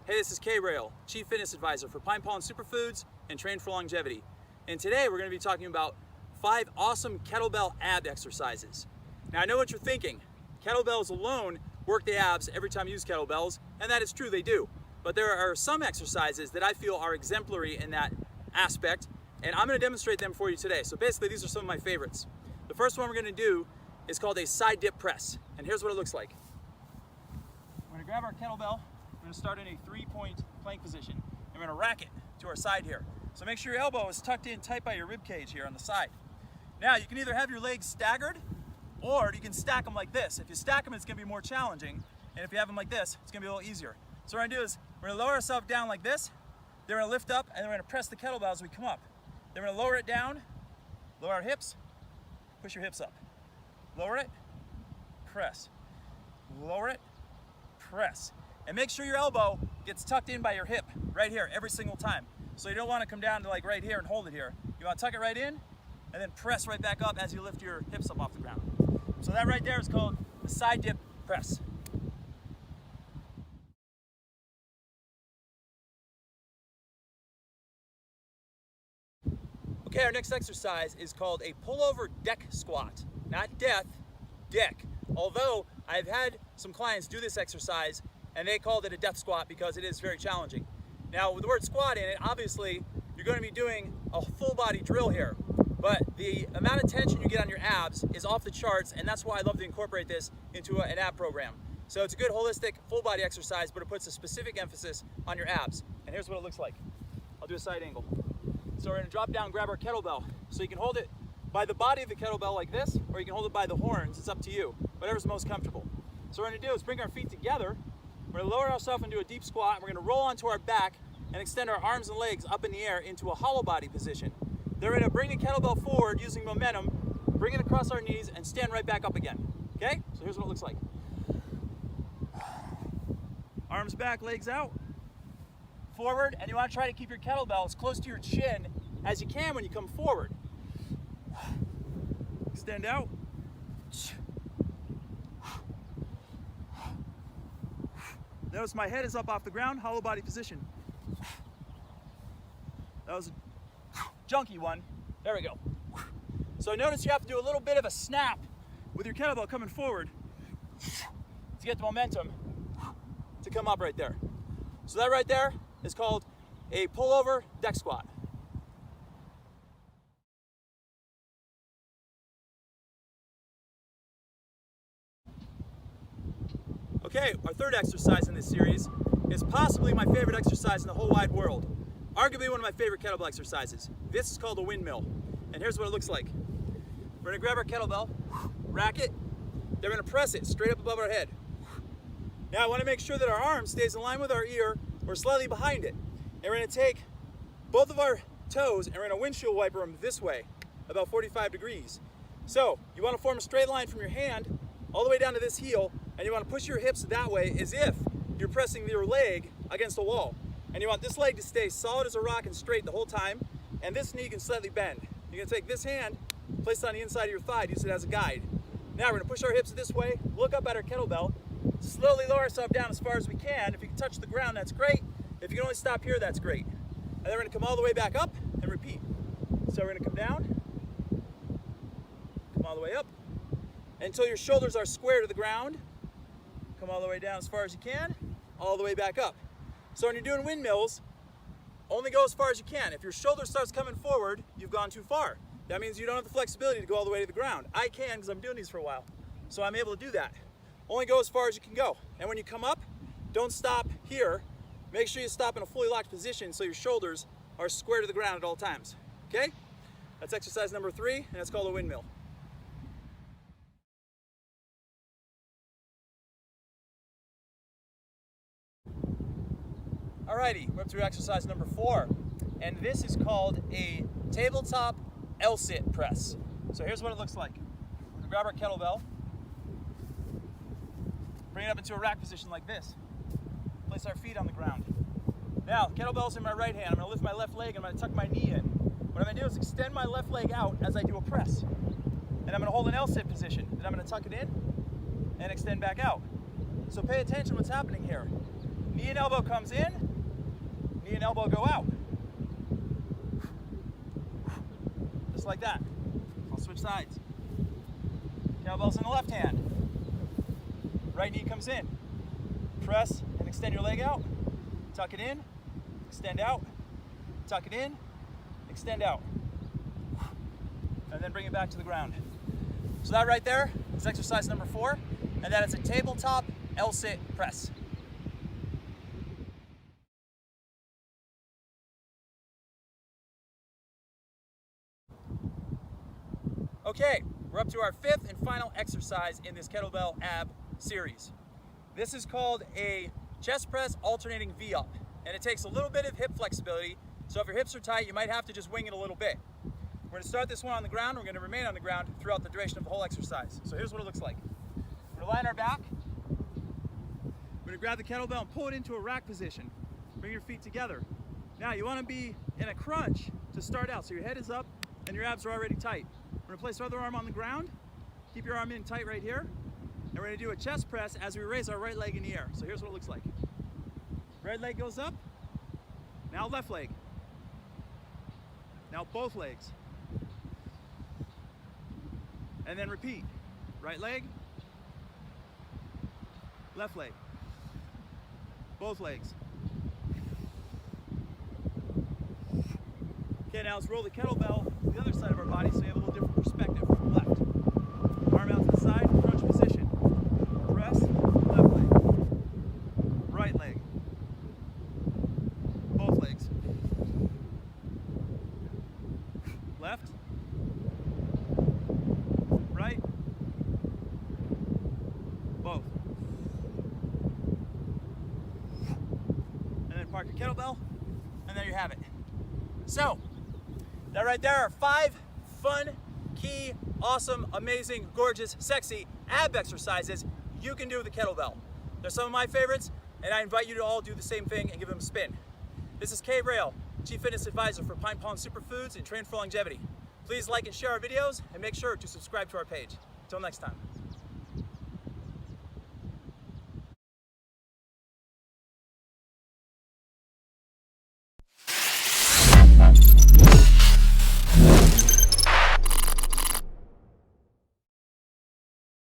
Hey, this is K-Rail, Chief Fitness Advisor for Pine Pollen Superfoods and Train for Longevity. And today we're going to be talking about 5 awesome kettlebell ab exercises. Now I know what you're thinking. Kettlebells alone work the abs every time you use kettlebells, and that is true, they do. But there are some exercises that I feel are exemplary in that aspect, and I'm going to demonstrate them for you today. So basically these are some of my favorites. The first one we're going to do is called a side dip press, and here's what it looks like. We're going to grab our kettlebell. We're going to start in a 3-point plank position. And we're going to rack it to our side here. So make sure your elbow is tucked in tight by your rib cage here on the side. Now you can either have your legs staggered or you can stack them like this. If you stack them, it's going to be more challenging. And if you have them like this, it's going to be a little easier. So what we're going to do is we're going to lower ourselves down like this. Then we're going to lift up and then we're going to press the kettlebell as we come up. Then we're going to lower it down, lower our hips, push your hips up. Lower it, press. Lower it, press. And make sure your elbow gets tucked in by your hip right here every single time. So you don't want to come down to like right here and hold it here. You want to tuck it right in and then press right back up as you lift your hips up off the ground. So that right there is called the side dip press. Okay, our next exercise is called a pullover deck squat. Not death, deck. Although I've had some clients do this exercise and they called it a death squat because it is very challenging. Now with the word squat in it, obviously you're going to be doing a full body drill here, but the amount of tension you get on your abs is off the charts, and that's why I love to incorporate this into an ab program. So it's a good holistic full body exercise, but it puts a specific emphasis on your abs. And here's what it looks like. I'll do a side angle. So we're going to drop down, grab our kettlebell. So you can hold it by the body of the kettlebell like this, or you can hold it by the horns. It's up to you, whatever's most comfortable. So what we're going to do is bring our feet together. We're going to lower ourselves into a deep squat, and we're going to roll onto our back and extend our arms and legs up in the air into a hollow body position. Then we're going to bring the kettlebell forward using momentum, bring it across our knees, and stand right back up again. Okay? So here's what it looks like. Arms back, legs out, forward, and you want to try to keep your kettlebell as close to your chin as you can when you come forward. Extend out. Notice my head is up off the ground, hollow body position. That was a junky one. There we go. So notice you have to do a little bit of a snap with your kettlebell coming forward to get the momentum to come up right there. So that right there is called a pullover deck squat. Okay, our third exercise in this series is possibly my favorite exercise in the whole wide world. Arguably one of my favorite kettlebell exercises. This is called a windmill. And here's what it looks like. We're gonna grab our kettlebell, rack it, then we're gonna press it straight up above our head. Now I wanna make sure that our arm stays in line with our ear or slightly behind it. And we're gonna take both of our toes and we're gonna windshield wiper them this way, about 45 degrees. So you wanna form a straight line from your hand all the way down to this heel, and you want to push your hips that way as if you're pressing your leg against a wall. And you want this leg to stay solid as a rock and straight the whole time, and this knee can slightly bend. You're going to take this hand, place it on the inside of your thigh, use it as a guide. Now we're going to push our hips this way, look up at our kettlebell, slowly lower ourselves down as far as we can. If you can touch the ground, that's great. If you can only stop here, that's great. And then we're going to come all the way back up and repeat. So we're going to come down, come all the way up, until your shoulders are square to the ground. Come all the way down as far as you can, all the way back up. So when you're doing windmills, only go as far as you can. If your shoulder starts coming forward, you've gone too far. That means you don't have the flexibility to go all the way to the ground. I can because I'm doing these for a while. So I'm able to do that. Only go as far as you can go. And when you come up, don't stop here. Make sure you stop in a fully locked position so your shoulders are square to the ground at all times. Okay? That's exercise number 3, and it's called a windmill. Alrighty, we're up to exercise number 4, and this is called a tabletop Lsit press. So here's what it looks like. We're gonna grab our kettlebell, bring it up into a rack position like this, place our feet on the ground. Now, kettlebell's in my right hand. I'm gonna lift my left leg and I'm gonna tuck my knee in. What I'm gonna do is extend my left leg out as I do a press. And I'm gonna hold an Lsit position. Then I'm gonna tuck it in and extend back out. So pay attention to what's happening here. Knee and elbow comes in, knee and elbow go out. Just like that. I'll switch sides. Kettlebell's in the left hand. Right knee comes in. Press and extend your leg out. Tuck it in, extend out. Tuck it in, extend out. And then bring it back to the ground. So that right there is exercise number 4, and that is a tabletop Lsit press. Okay, we're up to our 5th and final exercise in this kettlebell ab series. This is called a chest press alternating V-up, and it takes a little bit of hip flexibility, so if your hips are tight, you might have to just wing it a little bit. We're going to start this one on the ground. We're going to remain on the ground throughout the duration of the whole exercise. So here's what it looks like. We're going to lie on our back. We're going to grab the kettlebell and pull it into a rack position. Bring your feet together. Now you want to be in a crunch to start out, so your head is up and your abs are already tight. We're going to place our other arm on the ground. Keep your arm in tight right here. And we're going to do a chest press as we raise our right leg in the air. So here's what it looks like. Right leg goes up. Now left leg. Now both legs. And then repeat. Right leg. Left leg. Both legs. Okay, now let's roll the kettlebell to the other side of our body so you have a little different perspective from the left. Arm out to the side, crunch position. Press, left leg. Right leg. Both legs. Left. Right. Both. And then park your kettlebell, and there you have it. So, that right there are 5 fun, key, awesome, amazing, gorgeous, sexy ab exercises you can do with the kettlebell. They're some of my favorites, and I invite you to all do the same thing and give them a spin. This is K Rail, Chief Fitness Advisor for Pine Pond Superfoods and Train for Longevity. Please like and share our videos, and make sure to subscribe to our page. Until next time.